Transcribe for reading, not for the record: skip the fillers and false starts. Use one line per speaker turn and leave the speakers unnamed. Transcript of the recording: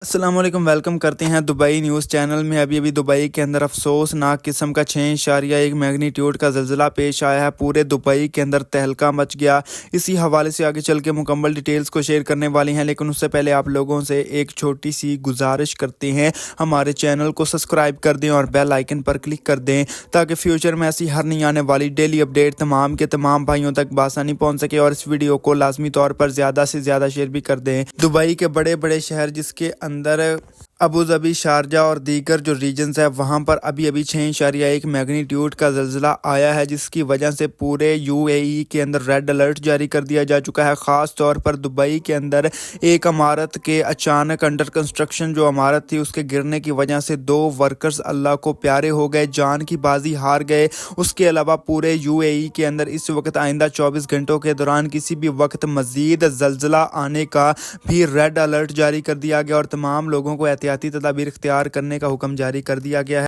अस्सलाम वालेकुम, वेलकम करते हैं दुबई न्यूज़ चैनल में। अभी दुबई के अंदर अफसोसनाक किस्म का 6.1 मैग्नीट्यूड का ज़लज़ला पेश आया है। पूरे दुबई के अंदर तहलका मच गया। इसी हवाले से आगे चल के मुकम्मल डिटेल्स को शेयर करने वाले हैं, लेकिन उससे पहले आप लोगों से एक छोटी सी गुजारिश करते हैं, हमारे चैनल को सब्सक्राइब कर दें और बेल आइकन पर क्लिक कर दें ताकि फ्यूचर में ऐसी हर नहीं आने वाली डेली अपडेट तमाम के तमाम भाइयों तक बासानी पहुँच सके। और इस वीडियो को लाजमी तौर पर ज़्यादा से ज़्यादा शेयर भी कर दें। दुबई के बड़े बड़े शहर जिसके अंदर अबू धाबी, शारजा और दीगर जो रीजन्स है, वहाँ पर अभी 6.1 मैग्नीट्यूड का ज़लज़ला आया है, जिसकी वजह से पूरे यूएई के अंदर रेड अलर्ट जारी कर दिया जा चुका है। ख़ास तौर पर दुबई के अंदर एक इमारत के अचानक अंडर कंस्ट्रक्शन जो इमारत थी उसके गिरने की वजह से 2 वर्कर्स अल्लाह को प्यारे हो गए, जान की बाजी हार गए। उसके अलावा पूरे यूएई के अंदर इस वक्त आइंदा 24 घंटों के दौरान किसी भी वक्त मज़ीद ज़लज़ला आने का भी रेड अलर्ट जारी कर दिया गया और तमाम लोगों को एहतियाती तदाबीर इख्तियार करने का हुक्म जारी कर दिया गया है।